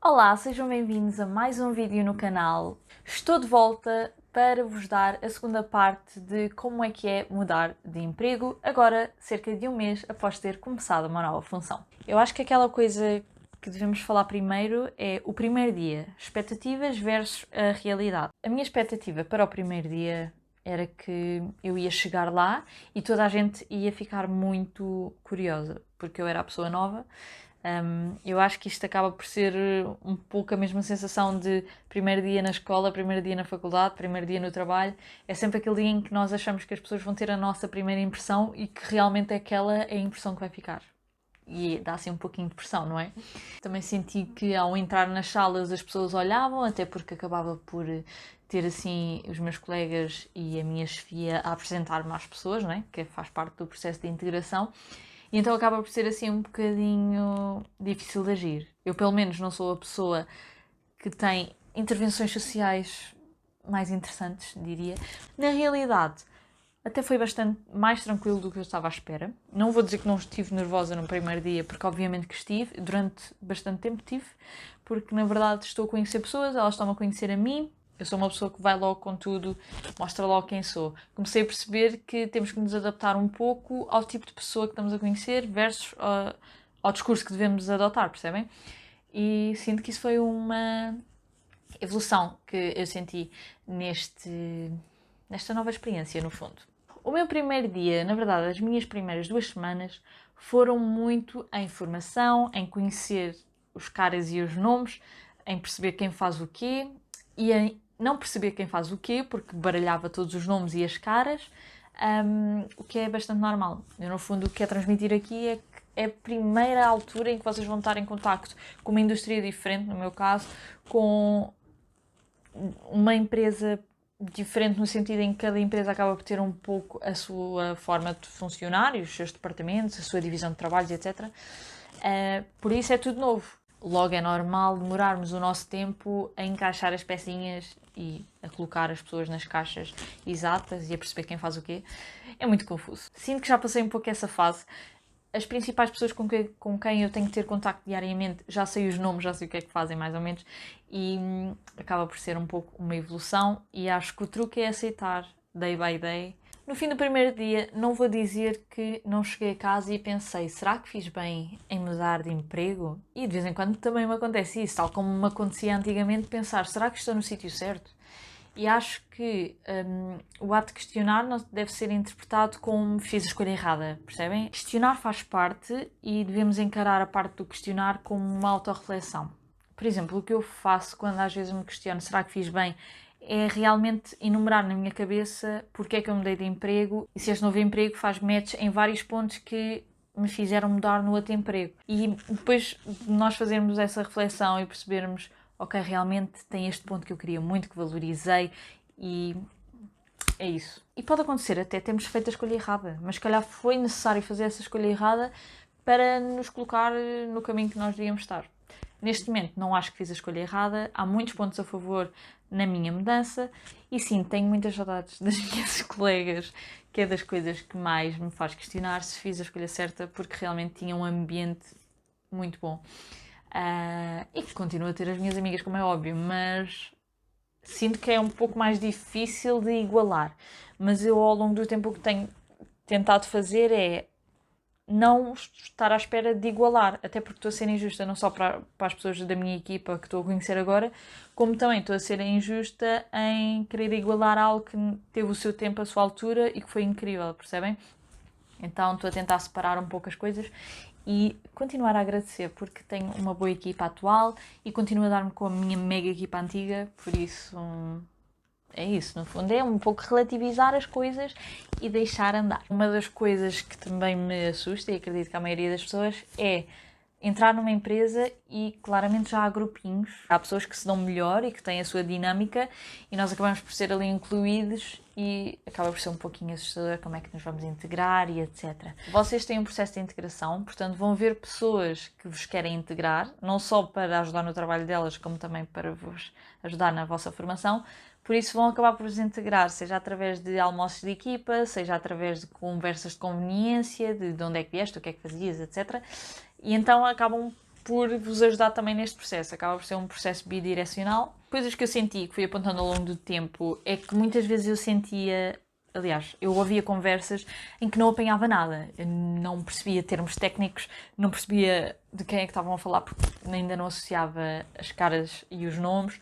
Olá, sejam bem-vindos a mais um vídeo no canal. Estou de volta para vos dar a segunda parte de como é que é mudar de emprego, agora cerca de um mês após ter começado uma nova função. Eu acho que aquela coisa que devemos falar primeiro é o primeiro dia, expectativas versus a realidade. A minha expectativa para o primeiro dia era que eu ia chegar lá e toda a gente ia ficar muito curiosa, porque eu era a pessoa nova. Eu acho que isto acaba por ser um pouco a mesma sensação de primeiro dia na escola, primeiro dia na faculdade, primeiro dia no trabalho. É sempre aquele dia em que nós achamos que as pessoas vão ter a nossa primeira impressão e que realmente aquela é a impressão que vai ficar. E dá assim um pouquinho de pressão, não é? Também senti que ao entrar nas salas as pessoas olhavam, até porque acabava por ter assim os meus colegas e a minha chefia a apresentar-me às pessoas, não é? Que faz parte do processo de integração. E então acaba por ser assim um bocadinho difícil de agir. Eu pelo menos não sou a pessoa que tem intervenções sociais mais interessantes, diria. Na realidade, até foi bastante mais tranquilo do que eu estava à espera. Não vou dizer que não estive nervosa no primeiro dia, porque obviamente que estive. Durante bastante tempo tive, porque na verdade estou a conhecer pessoas, elas estão a conhecer a mim. Eu sou uma pessoa que vai logo com tudo, mostra logo quem sou. Comecei a perceber que temos que nos adaptar um pouco ao tipo de pessoa que estamos a conhecer versus ao discurso que devemos adotar, percebem? E sinto que isso foi uma evolução que eu senti nesta nova experiência, no fundo. O meu primeiro dia, na verdade, as minhas primeiras 2 semanas foram muito em formação, em conhecer os caras e os nomes, em perceber quem faz o quê e em não perceber quem faz o quê, porque baralhava todos os nomes e as caras, o que é bastante normal. Eu, no fundo, o que quero transmitir aqui é que é a primeira altura em que vocês vão estar em contacto com uma indústria diferente, no meu caso, com uma empresa diferente no sentido em que cada empresa acaba por ter um pouco a sua forma de funcionar e os seus departamentos, a sua divisão de trabalhos, etc. Por isso é tudo novo. Logo é normal demorarmos o nosso tempo a encaixar as pecinhas e a colocar as pessoas nas caixas exatas e a perceber quem faz o quê. É muito confuso. Sinto que já passei um pouco essa fase. As principais pessoas com quem eu tenho que ter contacto diariamente, já sei os nomes, já sei o que é que fazem mais ou menos, e acaba por ser um pouco uma evolução, e acho que o truque é aceitar day by day. No fim do primeiro dia, não vou dizer que não cheguei a casa e pensei, será que fiz bem em mudar de emprego? E de vez em quando também me acontece isso, tal como me acontecia antigamente, pensar, será que estou no sítio certo? E acho que o ato de questionar não deve ser interpretado como fiz a escolha errada, percebem? Questionar faz parte e devemos encarar a parte do questionar como uma autorreflexão. Por exemplo, o que eu faço quando às vezes me questiono, será que fiz bem? É realmente enumerar na minha cabeça porque é que eu mudei de emprego e se este novo emprego faz match em vários pontos que me fizeram mudar no outro emprego. E depois de nós fazermos essa reflexão e percebermos, ok, realmente tem este ponto que eu queria muito, que valorizei e é isso. E pode acontecer até termos feito a escolha errada, mas se calhar foi necessário fazer essa escolha errada para nos colocar no caminho que nós devíamos estar. Neste momento não acho que fiz a escolha errada, há muitos pontos a favor na minha mudança e sim, tenho muitas saudades das minhas colegas, que é das coisas que mais me faz questionar se fiz a escolha certa, porque realmente tinha um ambiente muito bom. E que continuo a ter as minhas amigas, como é óbvio, mas sinto que é um pouco mais difícil de igualar. Mas eu, ao longo do tempo, o que tenho tentado fazer é não estar à espera de igualar, até porque estou a ser injusta não só para as pessoas da minha equipa que estou a conhecer agora, como também estou a ser injusta em querer igualar algo que teve o seu tempo, a sua altura e que foi incrível, percebem? Então estou a tentar separar um pouco as coisas e continuar a agradecer porque tenho uma boa equipa atual e continuo a dar-me com a minha mega equipa antiga, por isso é isso, no fundo é um pouco relativizar as coisas e deixar andar. Uma das coisas que também me assusta, e acredito que a maioria das pessoas, é entrar numa empresa e claramente já há grupinhos. Há pessoas que se dão melhor e que têm a sua dinâmica e nós acabamos por ser ali incluídos e acaba por ser um pouquinho assustador como é que nos vamos integrar e etc. Vocês têm um processo de integração, portanto vão ver pessoas que vos querem integrar, não só para ajudar no trabalho delas, como também para vos ajudar na vossa formação. Por isso vão acabar por vos integrar, seja através de almoços de equipa, seja através de conversas de conveniência, de onde é que vieste, o que é que fazias, etc. E então acabam por vos ajudar também neste processo. Acaba por ser um processo bidirecional. Coisas que eu senti, que fui apontando ao longo do tempo, é que muitas vezes eu sentia... Aliás, eu ouvia conversas em que não apanhava nada. Eu não percebia termos técnicos, não percebia de quem é que estavam a falar, porque ainda não associava as caras e os nomes.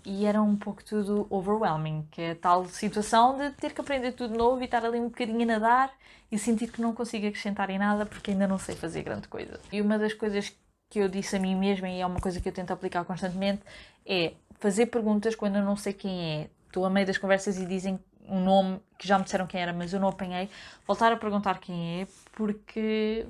E era um pouco tudo overwhelming, que é a tal situação de ter que aprender tudo de novo e estar ali um bocadinho a nadar e sentir que não consigo acrescentar em nada porque ainda não sei fazer grande coisa. E uma das coisas que eu disse a mim mesma, e é uma coisa que eu tento aplicar constantemente, é fazer perguntas quando eu não sei quem é. Estou a meio das conversas e dizem um nome que já me disseram quem era, mas eu não apanhei. Voltar a perguntar quem é, porque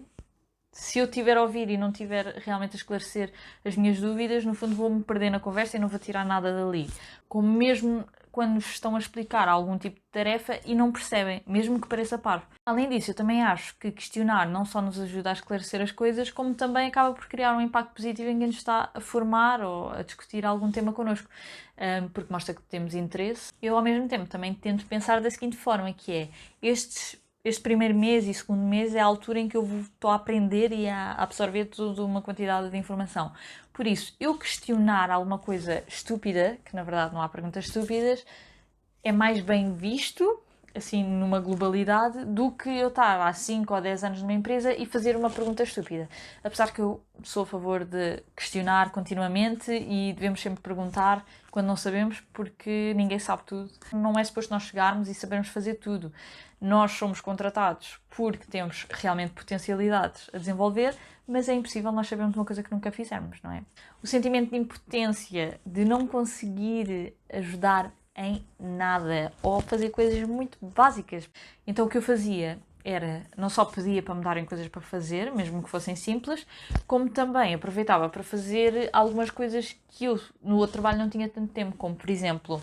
se eu tiver a ouvir e não tiver realmente a esclarecer as minhas dúvidas, no fundo vou-me perder na conversa e não vou tirar nada dali. Como mesmo quando vos estão a explicar algum tipo de tarefa e não percebem, mesmo que pareça parvo. Além disso, eu também acho que questionar não só nos ajuda a esclarecer as coisas, como também acaba por criar um impacto positivo em quem nos está a formar ou a discutir algum tema connosco, porque mostra que temos interesse. Eu, ao mesmo tempo, também tento pensar da seguinte forma, que é, este primeiro mês e segundo mês é a altura em que eu estou a aprender e a absorver toda uma quantidade de informação. Por isso, eu questionar alguma coisa estúpida, que na verdade não há perguntas estúpidas, é mais bem visto, assim, numa globalidade, do que eu estar há 5 ou 10 anos numa empresa e fazer uma pergunta estúpida. Apesar que eu sou a favor de questionar continuamente e devemos sempre perguntar quando não sabemos, porque ninguém sabe tudo. Não é suposto nós chegarmos e sabermos fazer tudo. Nós somos contratados porque temos realmente potencialidades a desenvolver, mas é impossível nós sabermos uma coisa que nunca fizermos, não é? O sentimento de impotência, de não conseguir ajudar em nada ou fazer coisas muito básicas. Então o que eu fazia era, não só pedia para me darem coisas para fazer, mesmo que fossem simples, como também aproveitava para fazer algumas coisas que eu no outro trabalho não tinha tanto tempo, como por exemplo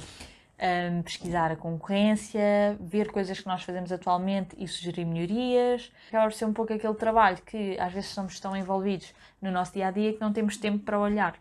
pesquisar a concorrência, ver coisas que nós fazemos atualmente e sugerir melhorias. Acaba por ser um pouco aquele trabalho que às vezes somos tão envolvidos no nosso dia-a-dia que não temos tempo para olhar.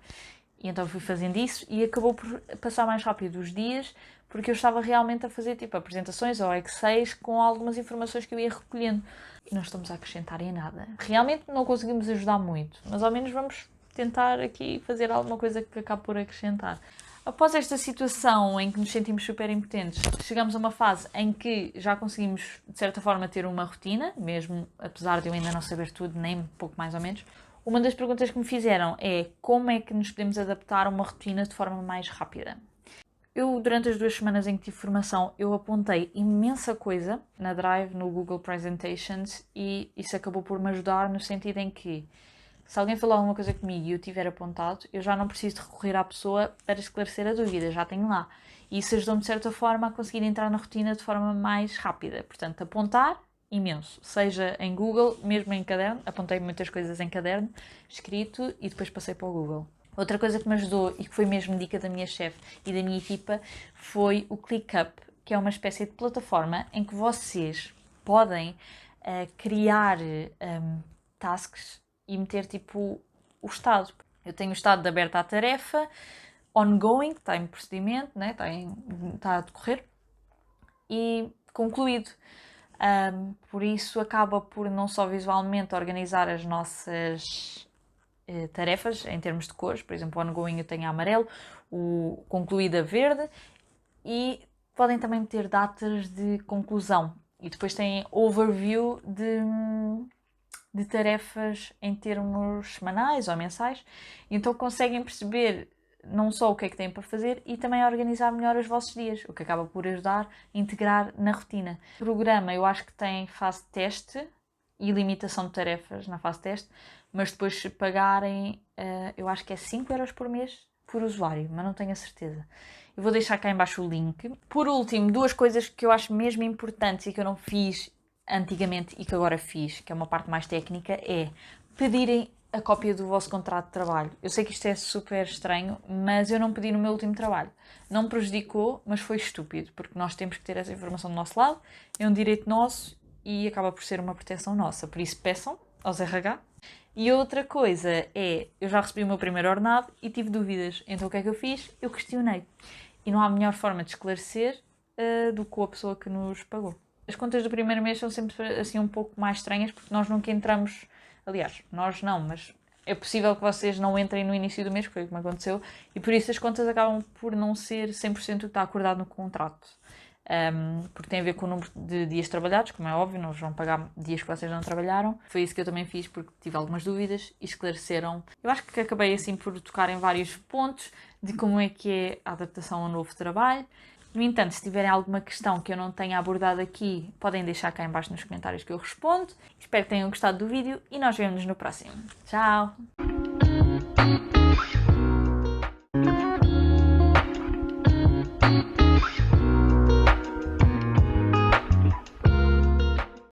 E então fui fazendo isso e acabou por passar mais rápido os dias, porque eu estava realmente a fazer tipo apresentações ou Excels com algumas informações que eu ia recolhendo. E não estamos a acrescentar em nada. Realmente não conseguimos ajudar muito, mas ao menos vamos tentar aqui fazer alguma coisa que acabe por acrescentar. Após esta situação em que nos sentimos super impotentes, chegamos a uma fase em que já conseguimos, de certa forma, ter uma rotina, mesmo apesar de eu ainda não saber tudo, nem pouco mais ou menos. Uma das perguntas que me fizeram é como é que nos podemos adaptar a uma rotina de forma mais rápida. Eu, durante as 2 semanas em que tive formação, eu apontei imensa coisa na Drive, no Google Presentations, e isso acabou por me ajudar no sentido em que se alguém falar alguma coisa comigo e eu tiver apontado, eu já não preciso de recorrer à pessoa para esclarecer a dúvida, já tenho lá. E isso ajudou-me, de certa forma, a conseguir entrar na rotina de forma mais rápida. Portanto, apontar, imenso. Seja em Google, mesmo em caderno. Apontei muitas coisas em caderno, escrito, e depois passei para o Google. Outra coisa que me ajudou, e que foi mesmo dica da minha chefe e da minha equipa, foi o ClickUp, que é uma espécie de plataforma em que vocês podem criar tasks e meter tipo o estado. Eu tenho o estado de aberta à tarefa, ongoing, está em procedimento, né? Está a decorrer, e concluído. Por isso acaba por não só visualmente organizar as nossas tarefas em termos de cores, por exemplo, o ongoing eu tenho a amarelo, o concluído a verde, e podem também meter datas de conclusão. E depois têm overview de tarefas em termos semanais ou mensais, então conseguem perceber não só o que é que têm para fazer e também organizar melhor os vossos dias, o que acaba por ajudar a integrar na rotina. O programa eu acho que tem fase de teste e limitação de tarefas na fase de teste, mas depois se pagarem, eu acho que é 5€ por mês por usuário, mas não tenho a certeza. Eu vou deixar cá em baixo o link. Por último, 2 coisas que eu acho mesmo importantes e que eu não fiz antigamente e que agora fiz, que é uma parte mais técnica, é pedirem a cópia do vosso contrato de trabalho. Eu sei que isto é super estranho, mas eu não pedi no meu último trabalho. Não me prejudicou, mas foi estúpido, porque nós temos que ter essa informação do nosso lado, é um direito nosso e acaba por ser uma proteção nossa. Por isso peçam aos RH. E outra coisa é, eu já recebi o meu primeiro ordenado e tive dúvidas, então o que é que eu fiz? Eu questionei. E não há melhor forma de esclarecer do que com a pessoa que nos pagou. As contas do primeiro mês são sempre assim um pouco mais estranhas porque nós nunca entramos, aliás, nós não, mas é possível que vocês não entrem no início do mês, que foi o que me aconteceu, e por isso as contas acabam por não ser 100% o que está acordado no contrato. Porque tem a ver com o número de dias trabalhados, como é óbvio, não vos vão pagar dias que vocês não trabalharam. Foi isso que eu também fiz, porque tive algumas dúvidas e esclareceram. Eu acho que acabei assim por tocar em vários pontos de como é que é a adaptação ao novo trabalho. No entanto, se tiverem alguma questão que eu não tenha abordado aqui, podem deixar cá em baixo nos comentários que eu respondo. Espero que tenham gostado do vídeo e nós vemos no próximo. Tchau!